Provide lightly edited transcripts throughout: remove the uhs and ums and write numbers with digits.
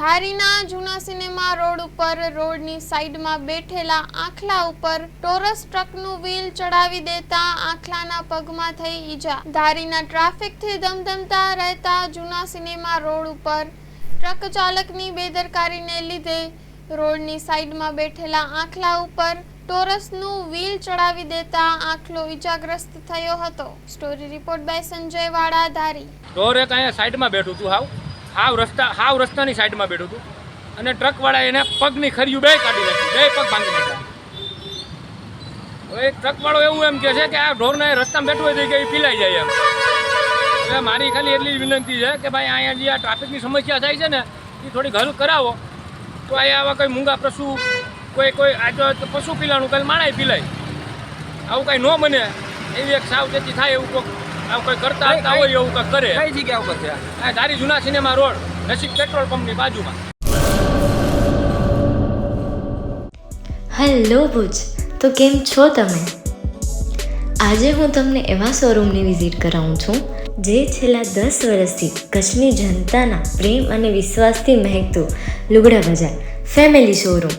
ધારીના જૂના cinema road ઉપર રોડની સાઈડમાં બેઠેલા આખલા ઉપર ટોરસ ટ્રકનું વ્હીલ ચડાવી દેતા આખલાના પગમાં થઈ ઈજા। ધારીના ટ્રાફિકથી ધમધમતા રહેતા જૂના સિનેમા રોડ ઉપર ટ્રક ચાલકની બેદરકારીને લીધે રોડની સાઈડમાં બેઠેલા આખલા ઉપર ટોરસનું વ્હીલ ચડાવી દેતા આખલો ઈજાગ્રસ્ત થયો હતો। સ્ટોરી રિપોર્ટ બાય સંજય વાડા, ધારી। ટોર એક અહીંયા સાઈડમાં બેઠું હતું, હાવ રસ્તાની સાઈડમાં બેઠું હતું અને ટ્રકવાળા એને પગની ખરીયું બે કાઢી નાખી, બે પગ ભાંગી નાખ્યા। હવે ટ્રકવાળો એવું એમ કહે છે કે આ ઢોરને રસ્તામાં બેઠું હોય તો એ પીલાઈ જાય એમ। એટલે મારી ખાલી એટલી વિનંતી છે કે ભાઈ અહીંયા જે આ ટ્રાફિકની સમસ્યા થાય છે ને એ થોડીક હલ કરાવો તો અહીંયા આવા કોઈ મૂંગા પશુ કોઈ આ પશુ પીલાનું કંઈ માણાય પીલાય, આવું કાંઈ ન બને એવી એક સાવચેતી થાય એવું કોઈક આવું કંઈ કરતા હોય એવું કંઈક કરે। કઈ જગ્યા ઉપર છે આ? ધારી જૂના સિનેમા રોડ, નસીબ પેટ્રોલ પંપની બાજુમાં। હેલો ભુજ, તો કેમ છો તમે? આજે હું તમને એવા શોરૂમની વિઝિટ કરાવું છું જે છેલ્લા 10 વર્ષથી કચ્છની જનતાના પ્રેમ અને વિશ્વાસથી મહેકતું લુગડા બજાર ફેમિલી શોરૂમ।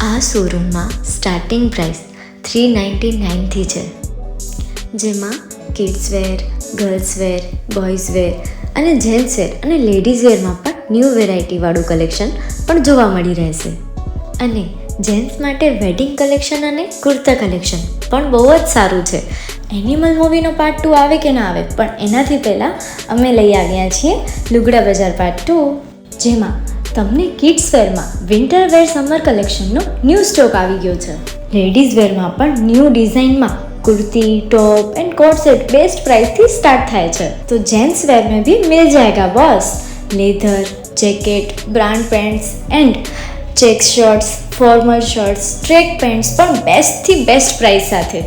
આ શોરૂમમાં સ્ટાર્ટિંગ પ્રાઇસ 399થી છે, જેમાં kids wear, girls wear, boys wear અને જેન્ટ્સ વેર અને લેડીઝ વેરમાં પણ ન્યૂ વેરાયટીવાળું કલેક્શન પણ જોવા મળી રહેશે। અને જેન્ટ્સ માટે વેડિંગ કલેક્શન અને કુર્તા કલેક્શન પણ બહુ જ સારું છે। એનિમલ મૂવીનો પાર્ટ 2 આવે કે ના આવે, પણ એનાથી પહેલાં અમે લઈ આવ્યા છીએ લુગડા બજાર પાર્ટ 2, જેમાં તમને કિડ્સ વેરમાં વિન્ટર વેર સમર કલેક્શનનો ન્યૂ સ્ટોક આવી ગયો છે। લેડીઝ વેરમાં પણ ન્યૂ ડિઝાઇનમાં kurti, top and coat set best price थी स्टार्ट थाय छे। तो जेंट्स वेर में भी मिल जाएगा boss. Leather, jacket, brand pants and check shirts, formal shirts, track pants पर बेस्ट थी बेस्ट प्राइस साथे।